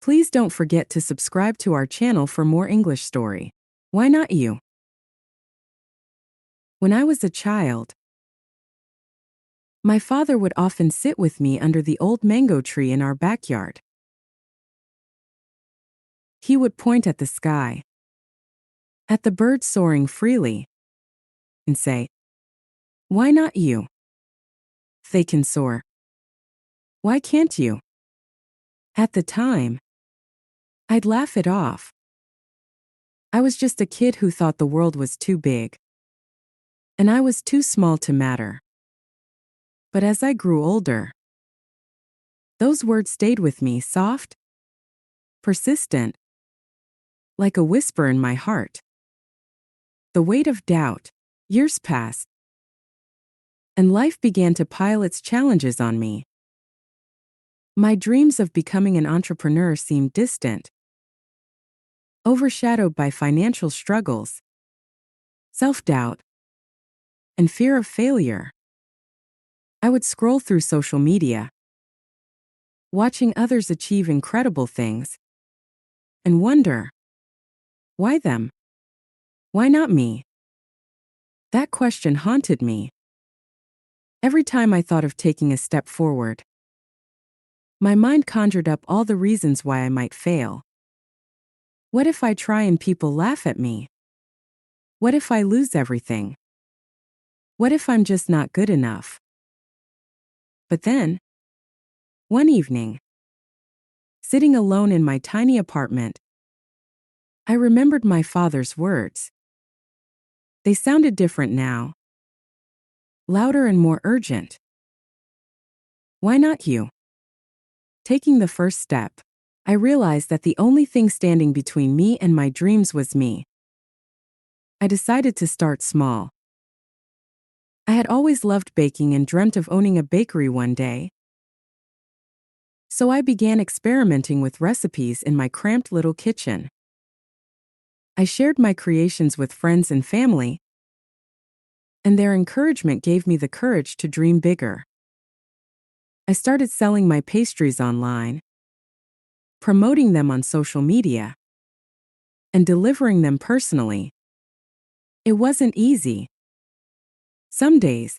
Please don't forget to subscribe to our channel for more English story. Why not you? When I was a child, my father would often sit with me under the old mango tree in our backyard. He would point at the sky, at the birds soaring freely, and say, "Why not you? If they can soar, why can't you?" At the time, I'd laugh it off. I was just a kid who thought the world was too big, and I was too small to matter. But as I grew older, those words stayed with me, soft, persistent, like a whisper in my heart. The weight of doubt, years passed, and life began to pile its challenges on me. My dreams of becoming an entrepreneur seemed distant, overshadowed by financial struggles, self-doubt, and fear of failure. I would scroll through social media, watching others achieve incredible things, and wonder, why them? Why not me? That question haunted me. Every time I thought of taking a step forward, my mind conjured up all the reasons why I might fail. What if I try and people laugh at me? What if I lose everything? What if I'm just not good enough? But then, one evening, sitting alone in my tiny apartment, I remembered my father's words. They sounded different now, louder and more urgent. Why not you? Taking the first step, I realized that the only thing standing between me and my dreams was me. I decided to start small. I had always loved baking and dreamt of owning a bakery one day. So I began experimenting with recipes in my cramped little kitchen. I shared my creations with friends and family, and their encouragement gave me the courage to dream bigger. I started selling my pastries online, promoting them on social media, and delivering them personally. It wasn't easy. Some days,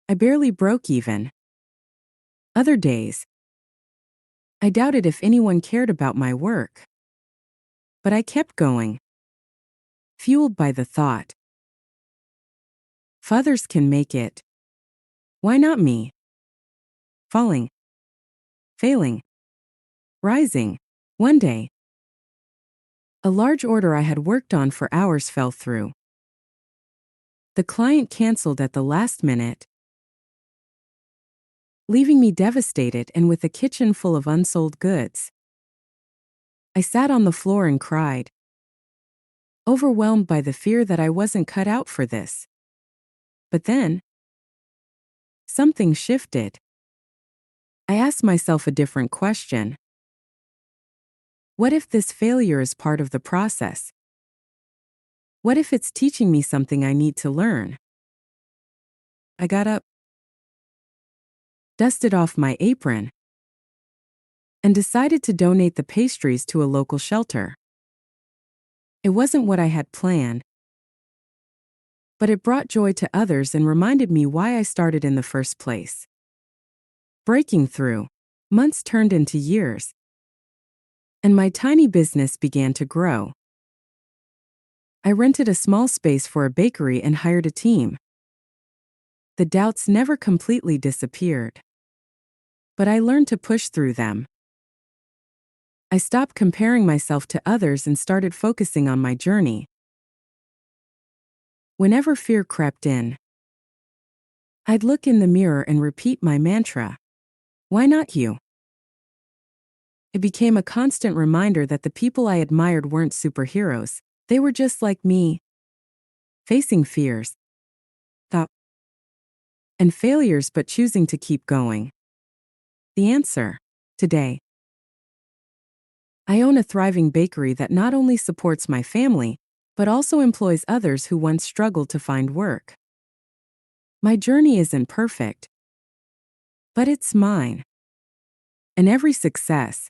I barely broke even. Other days, I doubted if anyone cared about my work. But I kept going, fueled by the thought, if others can make it, why not me? Falling, failing, rising. One day, a large order I had worked on for hours fell through. The client canceled at the last minute, leaving me devastated and with a kitchen full of unsold goods. I sat on the floor and cried, overwhelmed by the fear that I wasn't cut out for this. But then, something shifted. I asked myself a different question. What if this failure is part of the process? What if it's teaching me something I need to learn? I got up, dusted off my apron, and decided to donate the pastries to a local shelter. It wasn't what I had planned, but it brought joy to others and reminded me why I started in the first place. Breaking through, months turned into years, and my tiny business began to grow. I rented a small space for a bakery and hired a team. The doubts never completely disappeared, but I learned to push through them. I stopped comparing myself to others and started focusing on my journey. Whenever fear crept in, I'd look in the mirror and repeat my mantra, why not you? It became a constant reminder that the people I admired weren't superheroes. They were just like me, facing fears, thought, and failures but choosing to keep going. The answer, today. I own a thriving bakery that not only supports my family, but also employs others who once struggled to find work. My journey isn't perfect, but it's mine. And every success,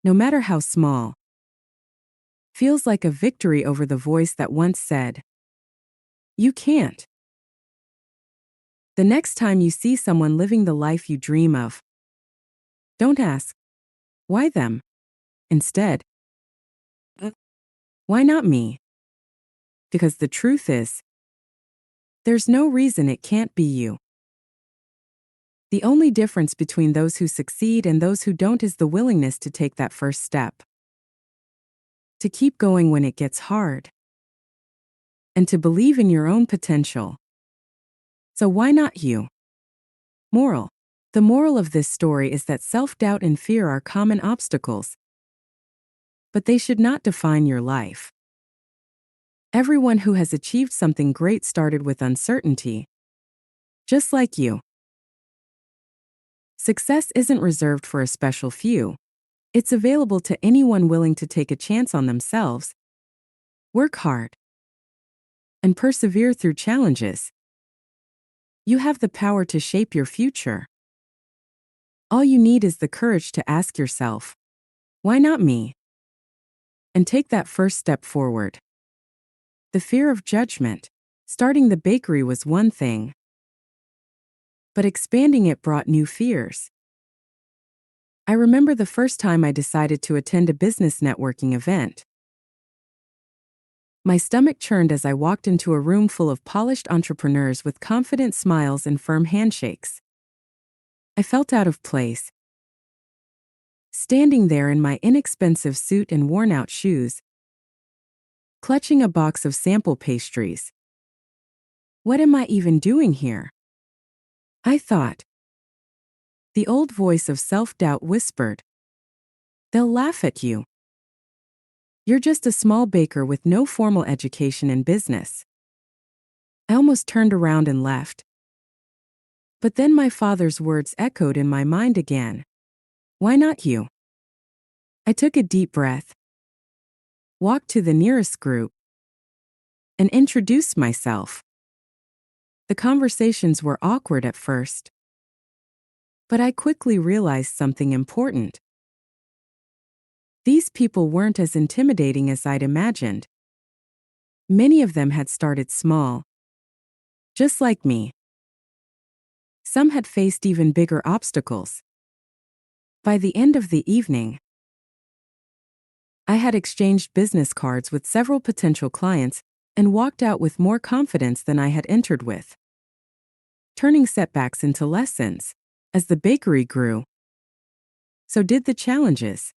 no matter how small, feels like a victory over the voice that once said, "You can't." The next time you see someone living the life you dream of, don't ask, "Why them?" Instead, "Why not me?" Because the truth is, there's no reason it can't be you. The only difference between those who succeed and those who don't is the willingness to take that first step, to keep going when it gets hard, and to believe in your own potential. So why not you? Moral. The moral of this story is that self-doubt and fear are common obstacles, but they should not define your life. Everyone who has achieved something great started with uncertainty, just like you. Success isn't reserved for a special few. It's available to anyone willing to take a chance on themselves, work hard, and persevere through challenges. You have the power to shape your future. All you need is the courage to ask yourself, "Why not me?" And take that first step forward. The fear of judgment. Starting the bakery was one thing, but expanding it brought new fears. I remember the first time I decided to attend a business networking event. My stomach churned as I walked into a room full of polished entrepreneurs with confident smiles and firm handshakes. I felt out of place, standing there in my inexpensive suit and worn-out shoes, clutching a box of sample pastries. What am I even doing here? I thought. The old voice of self-doubt whispered, "They'll laugh at you. You're just a small baker with no formal education in business." I almost turned around and left. But then my father's words echoed in my mind again. "Why not you?" I took a deep breath, walked to the nearest group, and introduced myself. The conversations were awkward at first, but I quickly realized something important. These people weren't as intimidating as I'd imagined. Many of them had started small, just like me. Some had faced even bigger obstacles. By the end of the evening, I had exchanged business cards with several potential clients and walked out with more confidence than I had entered with. Turning setbacks into lessons. As the bakery grew, so did the challenges.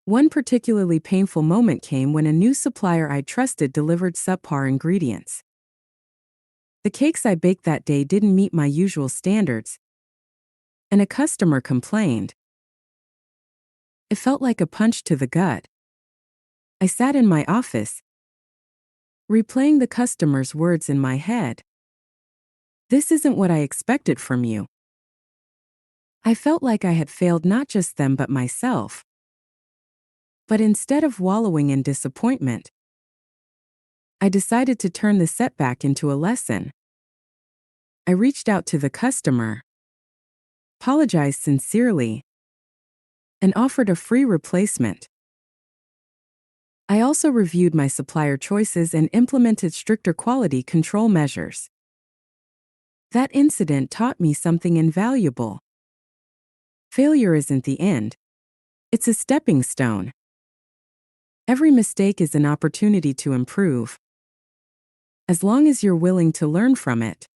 One particularly painful moment came when a new supplier I trusted delivered subpar ingredients. The cakes I baked that day didn't meet my usual standards, and a customer complained. It felt like a punch to the gut. I sat in my office, replaying the customer's words in my head. "This isn't what I expected from you." I felt like I had failed not just them but myself. But instead of wallowing in disappointment, I decided to turn the setback into a lesson. I reached out to the customer, apologized sincerely, and offered a free replacement. I also reviewed my supplier choices and implemented stricter quality control measures. That incident taught me something invaluable. Failure isn't the end. It's a stepping stone. Every mistake is an opportunity to improve, as long as you're willing to learn from it.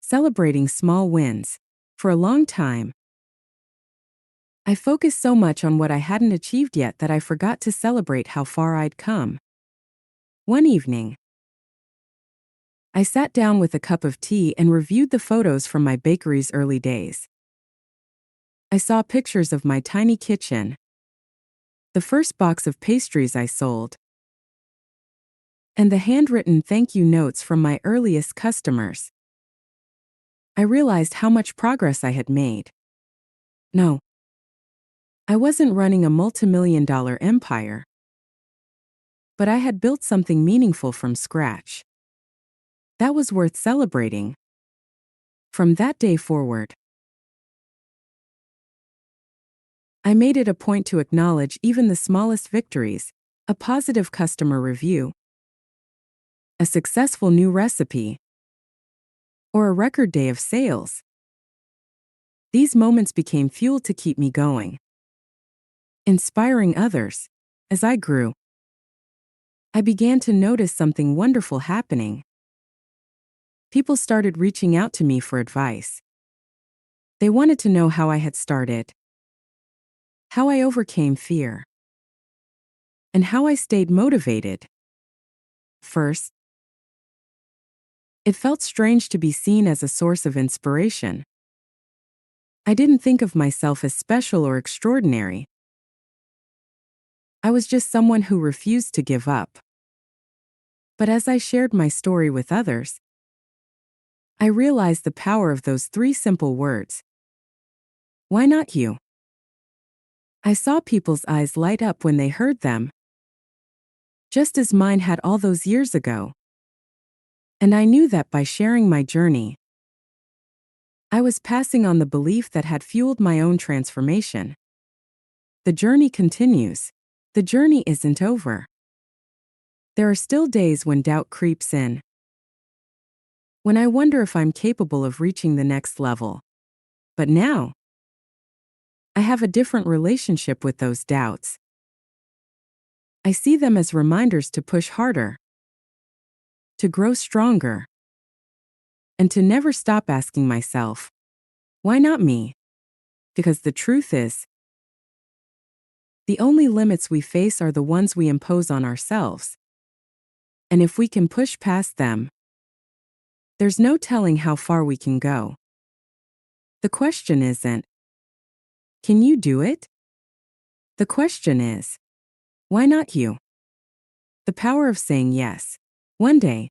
Celebrating small wins. For a long time, I focused so much on what I hadn't achieved yet that I forgot to celebrate how far I'd come. One evening, I sat down with a cup of tea and reviewed the photos from my bakery's early days. I saw pictures of my tiny kitchen, the first box of pastries I sold, and the handwritten thank you notes from my earliest customers. I realized how much progress I had made. No, I wasn't running a multimillion-dollar empire, but I had built something meaningful from scratch. That was worth celebrating. From that day forward, I made it a point to acknowledge even the smallest victories: a positive customer review, a successful new recipe, or a record day of sales. These moments became fuel to keep me going, inspiring others. As I grew, I began to notice something wonderful happening. People started reaching out to me for advice. They wanted to know how I had started, how I overcame fear, and how I stayed motivated. First, it felt strange to be seen as a source of inspiration. I didn't think of myself as special or extraordinary. I was just someone who refused to give up. But as I shared my story with others, I realized the power of those three simple words. Why not you? I saw people's eyes light up when they heard them, just as mine had all those years ago. And I knew that by sharing my journey, I was passing on the belief that had fueled my own transformation. The journey continues. The journey isn't over. There are still days when doubt creeps in, when I wonder if I'm capable of reaching the next level. But now, I have a different relationship with those doubts. I see them as reminders to push harder, to grow stronger, and to never stop asking myself, why not me? Because the truth is, the only limits we face are the ones we impose on ourselves. And if we can push past them, there's no telling how far we can go. The question isn't, can you do it? The question is, why not you? The power of saying yes. One day,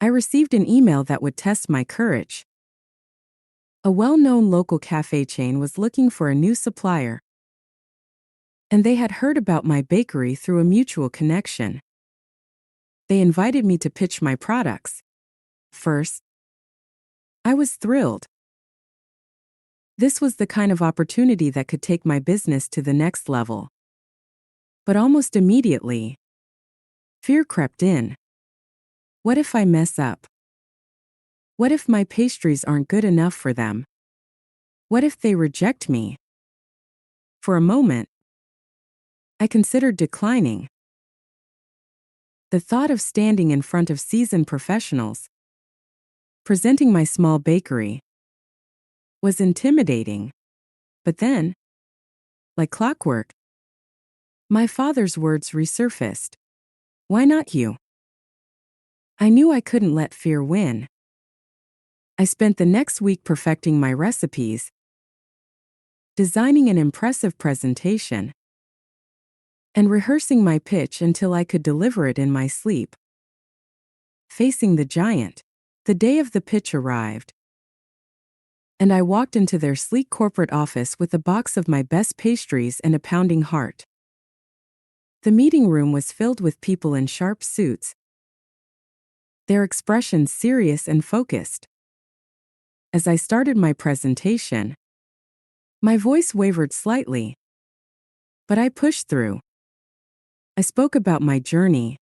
I received an email that would test my courage. A well-known local cafe chain was looking for a new supplier, and they had heard about my bakery through a mutual connection. They invited me to pitch my products. First, I was thrilled. This was the kind of opportunity that could take my business to the next level. But almost immediately, fear crept in. What if I mess up? What if my pastries aren't good enough for them? What if they reject me? For a moment, I considered declining. The thought of standing in front of seasoned professionals, presenting my small bakery, was intimidating. But then, like clockwork, my father's words resurfaced. Why not you? I knew I couldn't let fear win. I spent the next week perfecting my recipes, designing an impressive presentation, and rehearsing my pitch until I could deliver it in my sleep. Facing the giant, the day of the pitch arrived, and I walked into their sleek corporate office with a box of my best pastries and a pounding heart. The meeting room was filled with people in sharp suits, their expressions serious and focused. As I started my presentation, my voice wavered slightly, but I pushed through. I spoke about my journey,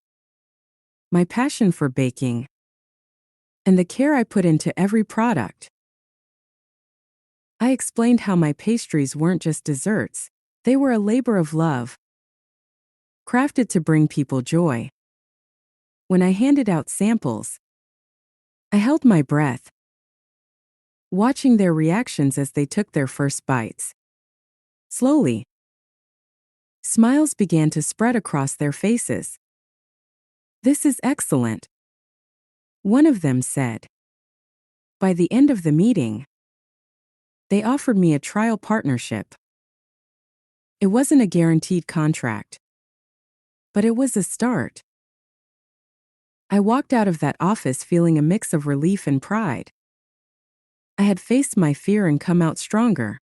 my passion for baking, and the care I put into every product. I explained how my pastries weren't just desserts, they were a labor of love, crafted to bring people joy. When I handed out samples, I held my breath, watching their reactions as they took their first bites. Slowly, smiles began to spread across their faces. This is excellent, one of them said. By the end of the meeting, they offered me a trial partnership. It wasn't a guaranteed contract, but it was a start. I walked out of that office feeling a mix of relief and pride. I had faced my fear and come out stronger.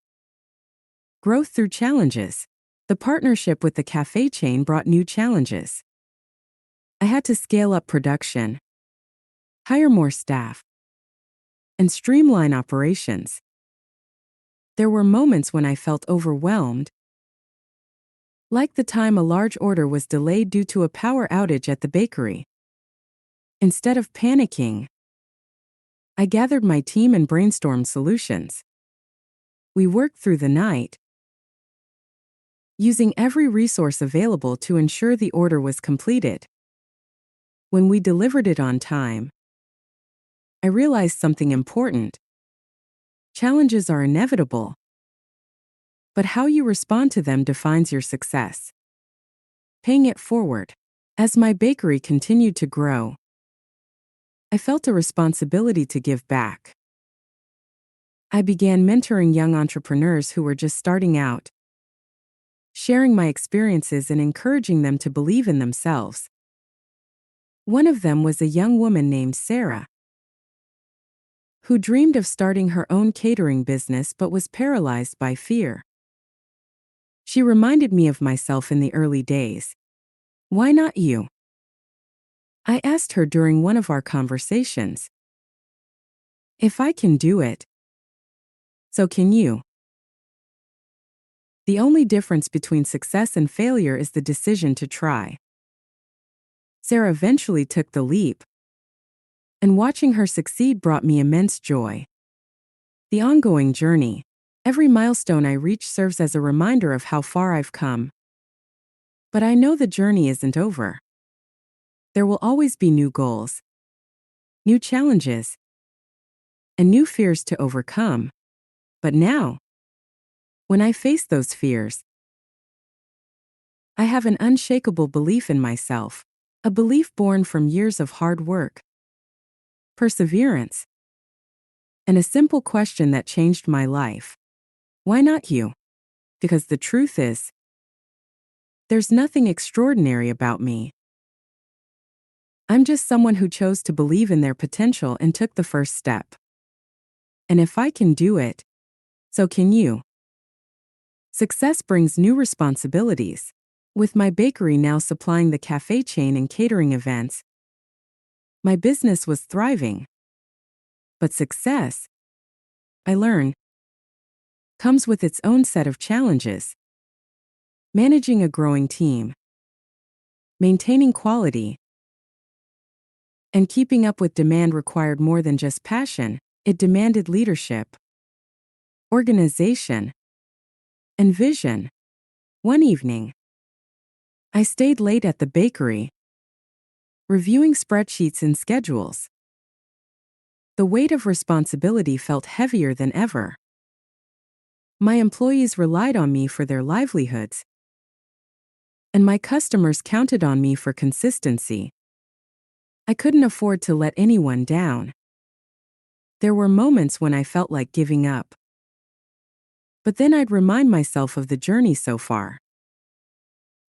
Growth through challenges. The partnership with the cafe chain brought new challenges. I had to scale up production, hire more staff, and streamline operations. There were moments when I felt overwhelmed, like the time a large order was delayed due to a power outage at the bakery. Instead of panicking, I gathered my team and brainstormed solutions. We worked through the night, using every resource available to ensure the order was completed. When we delivered it on time, I realized something important. Challenges are inevitable, but how you respond to them defines your success. Paying it forward. As my bakery continued to grow, I felt a responsibility to give back. I began mentoring young entrepreneurs who were just starting out, sharing my experiences and encouraging them to believe in themselves. One of them was a young woman named Sarah, who dreamed of starting her own catering business but was paralyzed by fear. She reminded me of myself in the early days. Why not you? I asked her during one of our conversations. If I can do it, so can you. The only difference between success and failure is the decision to try. Sarah eventually took the leap, and watching her succeed brought me immense joy. The ongoing journey. Every milestone I reach serves as a reminder of how far I've come. But I know the journey isn't over. There will always be new goals, new challenges, and new fears to overcome. But now, when I face those fears, I have an unshakable belief in myself, a belief born from years of hard work, perseverance, and a simple question that changed my life. Why not you? Because the truth is, there's nothing extraordinary about me. I'm just someone who chose to believe in their potential and took the first step. And if I can do it, so can you. Success brings new responsibilities. With my bakery now supplying the cafe chain and catering events, my business was thriving. But success, I learn, comes with its own set of challenges. Managing a growing team, maintaining quality, and keeping up with demand required more than just passion. It demanded leadership, organization, and vision. One evening, I stayed late at the bakery, reviewing spreadsheets and schedules. The weight of responsibility felt heavier than ever. My employees relied on me for their livelihoods, and my customers counted on me for consistency. I couldn't afford to let anyone down. There were moments when I felt like giving up. But then I'd remind myself of the journey so far.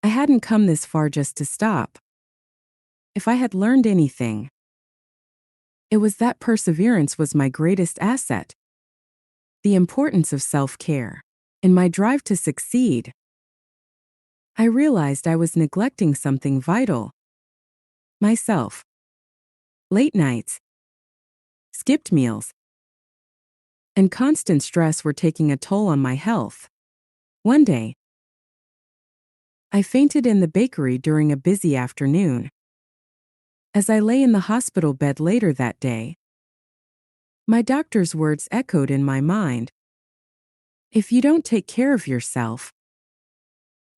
I hadn't come this far just to stop. If I had learned anything, it was that perseverance was my greatest asset. The importance of self-care. In my drive to succeed, I realized I was neglecting something vital. Myself. Late nights, skipped meals, and constant stress were taking a toll on my health. One day, I fainted in the bakery during a busy afternoon. As I lay in the hospital bed later that day, my doctor's words echoed in my mind. If you don't take care of yourself,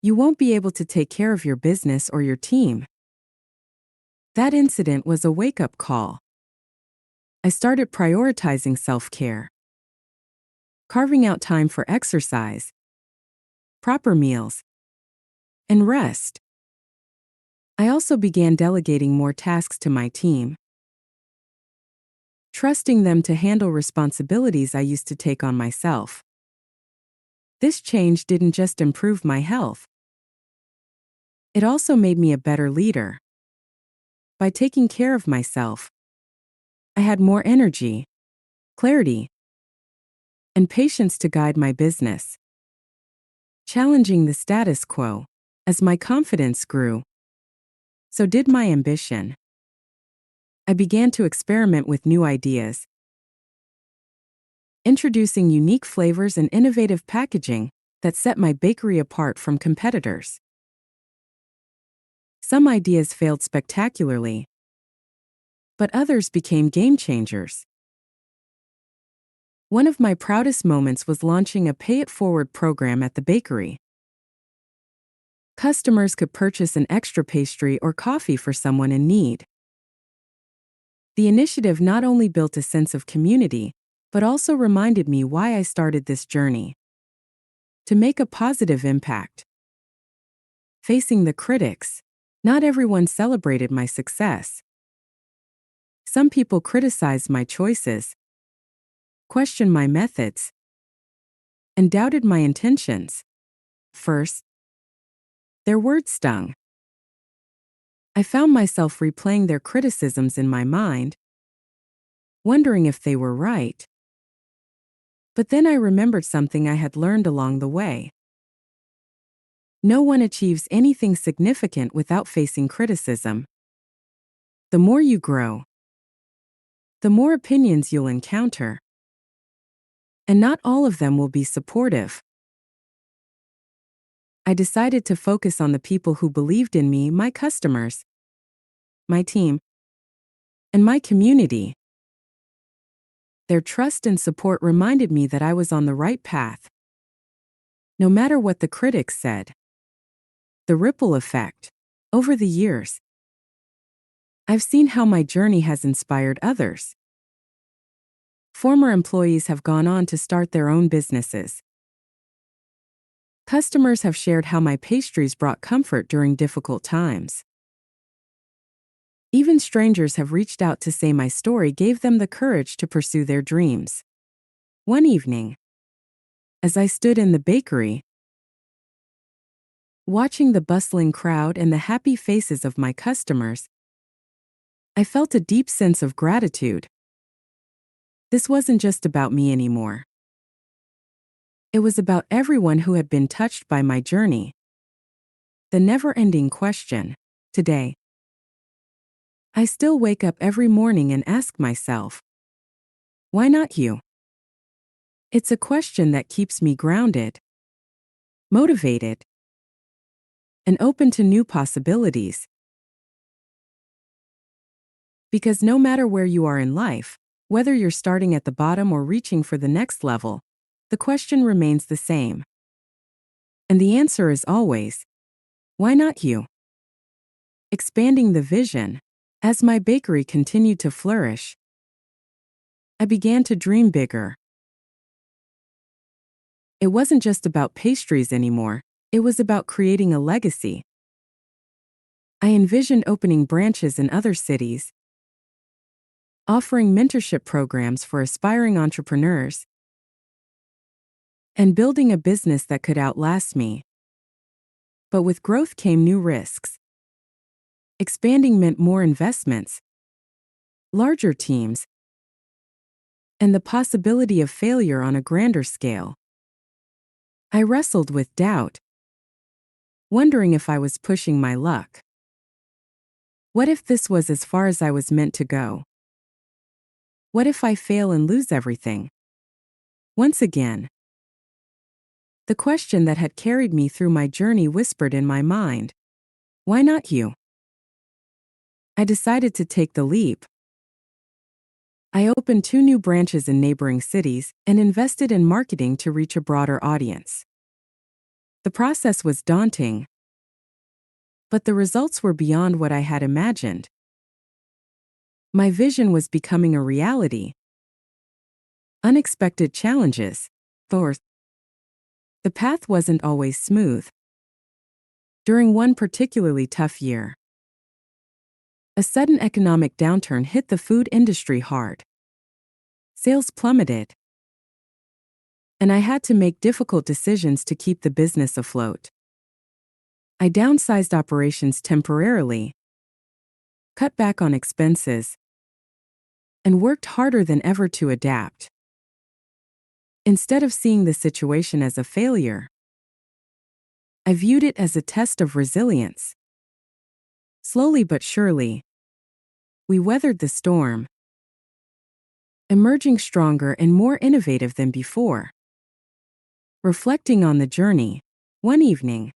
you won't be able to take care of your business or your team. That incident was a wake-up call. I started prioritizing self-care, carving out time for exercise, proper meals, and rest. I also began delegating more tasks to my team, trusting them to handle responsibilities I used to take on myself. This change didn't just improve my health. It also made me a better leader. By taking care of myself, I had more energy, clarity, and patience to guide my business. Challenging the status quo. As my confidence grew, so did my ambition. I began to experiment with new ideas, introducing unique flavors and innovative packaging that set my bakery apart from competitors. Some ideas failed spectacularly, but others became game changers. One of my proudest moments was launching a Pay It Forward program at the bakery. Customers could purchase an extra pastry or coffee for someone in need. The initiative not only built a sense of community, but also reminded me why I started this journey: to make a positive impact. Facing the critics, not everyone celebrated my success. Some people criticized my choices, questioned my methods, and doubted my intentions. First, their words stung. I found myself replaying their criticisms in my mind, wondering if they were right. But then I remembered something I had learned along the way. No one achieves anything significant without facing criticism. The more you grow, the more opinions you'll encounter. And not all of them will be supportive. I decided to focus on the people who believed in me: my customers, my team, and my community. Their trust and support reminded me that I was on the right path. No matter what the critics said. The ripple effect. Over the years, I've seen how my journey has inspired others. Former employees have gone on to start their own businesses. Customers have shared how my pastries brought comfort during difficult times. Even strangers have reached out to say my story gave them the courage to pursue their dreams. One evening, as I stood in the bakery, watching the bustling crowd and the happy faces of my customers, I felt a deep sense of gratitude. This wasn't just about me anymore. It was about everyone who had been touched by my journey. The never-ending question. Today, I still wake up every morning and ask myself, why not you? It's a question that keeps me grounded, motivated, and open to new possibilities. Because no matter where you are in life, whether you're starting at the bottom or reaching for the next level, the question remains the same. And the answer is always, why not you? Expanding the vision. As my bakery continued to flourish, I began to dream bigger. It wasn't just about pastries anymore, it was about creating a legacy. I envisioned opening branches in other cities, offering mentorship programs for aspiring entrepreneurs, and building a business that could outlast me. But with growth came new risks. Expanding meant more investments, larger teams, and the possibility of failure on a grander scale. I wrestled with doubt, wondering if I was pushing my luck. What if this was as far as I was meant to go? What if I fail and lose everything? Once again, the question that had carried me through my journey whispered in my mind, why not you? I decided to take the leap. I opened 2 new branches in neighboring cities and invested in marketing to reach a broader audience. The process was daunting, but the results were beyond what I had imagined. My vision was becoming a reality. Unexpected challenges. The path wasn't always smooth. During one particularly tough year, a sudden economic downturn hit the food industry hard. Sales plummeted, and I had to make difficult decisions to keep the business afloat. I downsized operations temporarily, cut back on expenses, and worked harder than ever to adapt. Instead of seeing the situation as a failure, I viewed it as a test of resilience. Slowly but surely, we weathered the storm, emerging stronger and more innovative than before. Reflecting on the journey, one evening,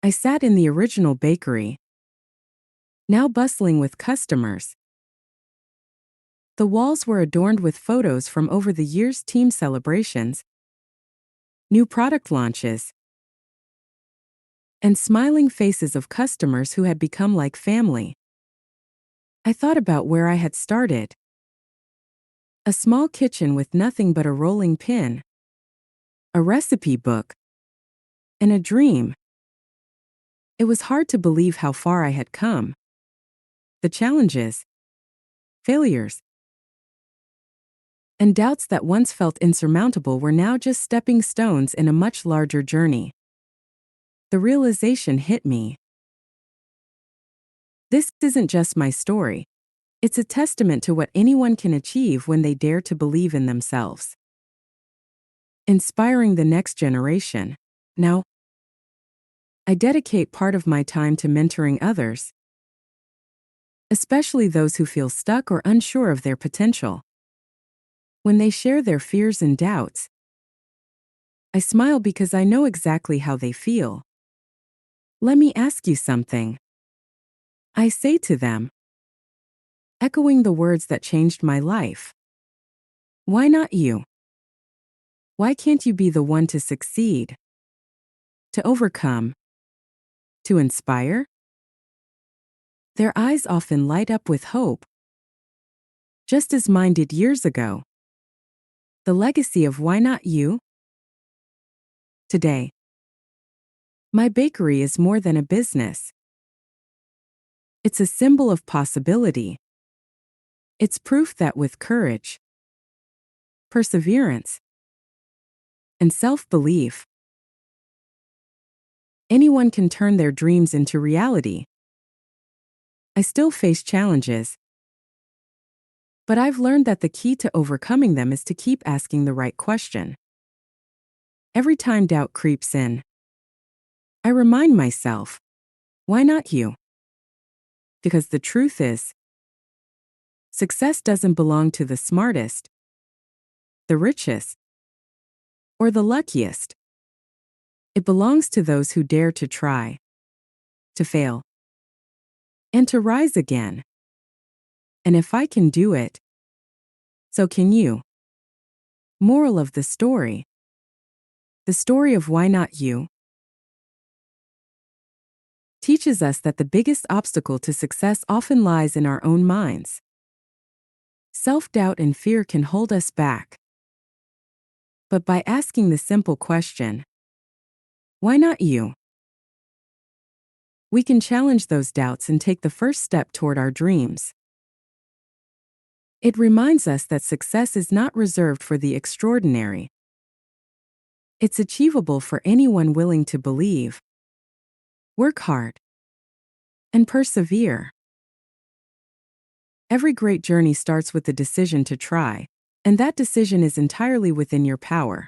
I sat in the original bakery, now bustling with customers. The walls were adorned with photos from over the years' team celebrations, new product launches, and smiling faces of customers who had become like family. I thought about where I had started. A small kitchen with nothing but a rolling pin, a recipe book, and a dream. It was hard to believe how far I had come. The challenges, failures, and doubts that once felt insurmountable were now just stepping stones in a much larger journey. The realization hit me. This isn't just my story. It's a testament to what anyone can achieve when they dare to believe in themselves. Inspiring the next generation. Now, I dedicate part of my time to mentoring others, especially those who feel stuck or unsure of their potential. When they share their fears and doubts, I smile because I know exactly how they feel. Let me ask you something, I say to them, echoing the words that changed my life. Why not you? Why can't you be the one to succeed, to overcome, to inspire? Their eyes often light up with hope, just as mine did years ago. The legacy of why not you? Today, my bakery is more than a business. It's a symbol of possibility. It's proof that with courage, perseverance, and self-belief, anyone can turn their dreams into reality. I still face challenges, but I've learned that the key to overcoming them is to keep asking the right question. Every time doubt creeps in, I remind myself, why not you? Because the truth is, success doesn't belong to the smartest, the richest, or the luckiest. It belongs to those who dare to try, to fail, and to rise again. And if I can do it, so can you. Moral of the story. The story of why not you teaches us that the biggest obstacle to success often lies in our own minds. Self-doubt and fear can hold us back. But by asking the simple question, why not you? We can challenge those doubts and take the first step toward our dreams. It reminds us that success is not reserved for the extraordinary. It's achievable for anyone willing to believe, work hard, and persevere. Every great journey starts with the decision to try, and that decision is entirely within your power.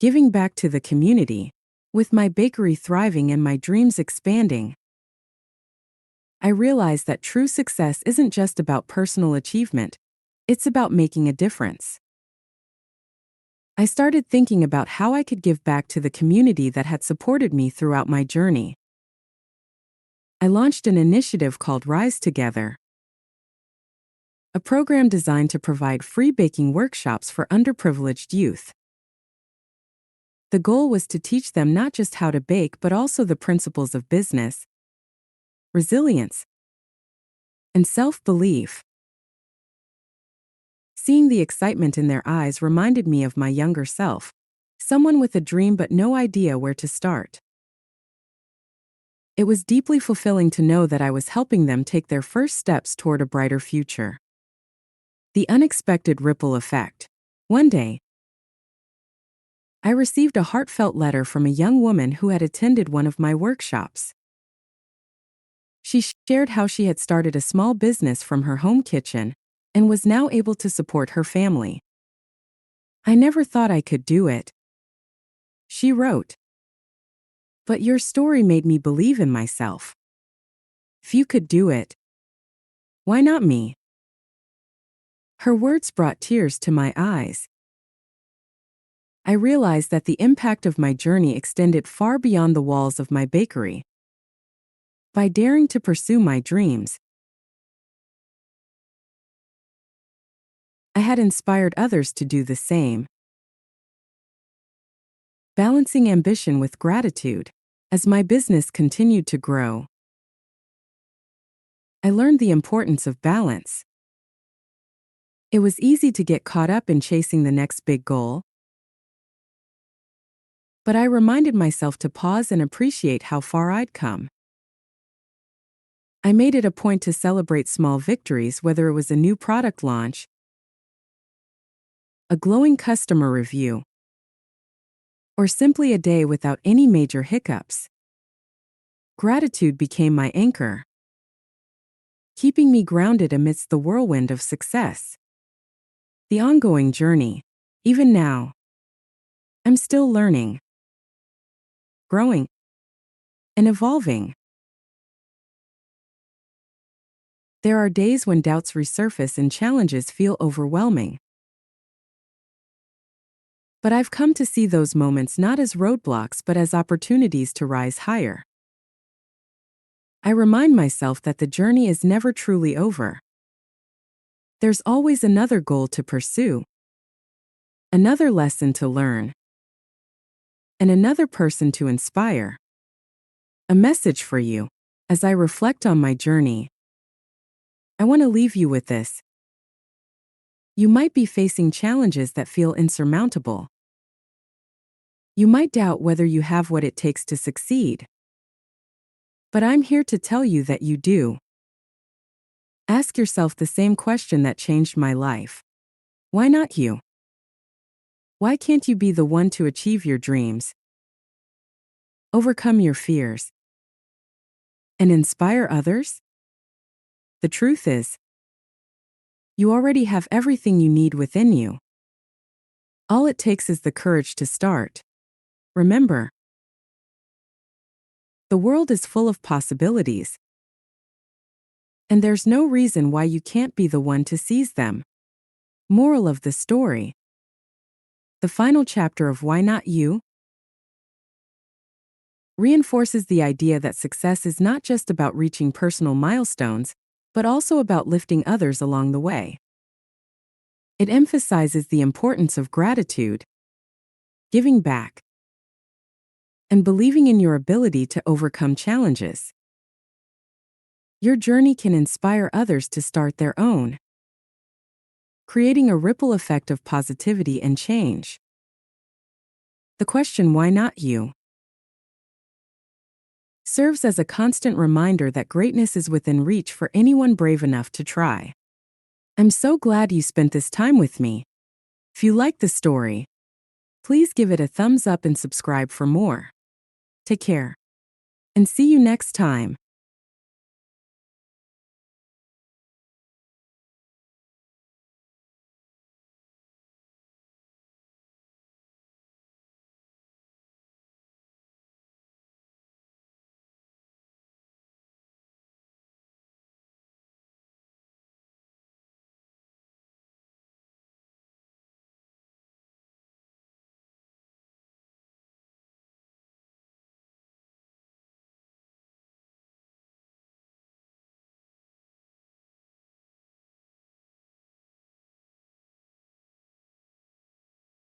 Giving back to the community, with my bakery thriving and my dreams expanding, I realize that true success isn't just about personal achievement, it's about making a difference. I started thinking about how I could give back to the community that had supported me throughout my journey. I launched an initiative called Rise Together, a program designed to provide free baking workshops for underprivileged youth. The goal was to teach them not just how to bake but also the principles of business, resilience, and self-belief. Seeing the excitement in their eyes reminded me of my younger self, someone with a dream but no idea where to start. It was deeply fulfilling to know that I was helping them take their first steps toward a brighter future. The unexpected ripple effect. One day, I received a heartfelt letter from a young woman who had attended one of my workshops. She shared how she had started a small business from her home kitchen and was now able to support her family. I never thought I could do it, she wrote. But your story made me believe in myself. If you could do it, why not me? Her words brought tears to my eyes. I realized that the impact of my journey extended far beyond the walls of my bakery. By daring to pursue my dreams, I had inspired others to do the same. Balancing ambition with gratitude. As my business continued to grow, I learned the importance of balance. It was easy to get caught up in chasing the next big goal, but I reminded myself to pause and appreciate how far I'd come. I made it a point to celebrate small victories, whether it was a new product launch, a glowing customer review, or simply a day without any major hiccups. Gratitude became my anchor, keeping me grounded amidst the whirlwind of success. The ongoing journey. Even now, I'm still learning, growing, and evolving. There are days when doubts resurface and challenges feel overwhelming. But I've come to see those moments not as roadblocks but as opportunities to rise higher. I remind myself that the journey is never truly over. There's always another goal to pursue, another lesson to learn, and another person to inspire. A message for you. As I reflect on my journey, I want to leave you with this. You might be facing challenges that feel insurmountable. You might doubt whether you have what it takes to succeed. But I'm here to tell you that you do. Ask yourself the same question that changed my life. Why not you? Why can't you be the one to achieve your dreams, overcome your fears, and inspire others? The truth is, you already have everything you need within you. All it takes is the courage to start. Remember, the world is full of possibilities, and there's no reason why you can't be the one to seize them. Moral of the story. The final chapter of Why Not You? Reinforces the idea that success is not just about reaching personal milestones, but also about lifting others along the way. It emphasizes the importance of gratitude, giving back, and believing in your ability to overcome challenges. Your journey can inspire others to start their own, creating a ripple effect of positivity and change. The question, why not you, serves as a constant reminder that greatness is within reach for anyone brave enough to try. I'm so glad you spent this time with me. If you like the story, please give it a thumbs up and subscribe for more. Take care, and see you next time.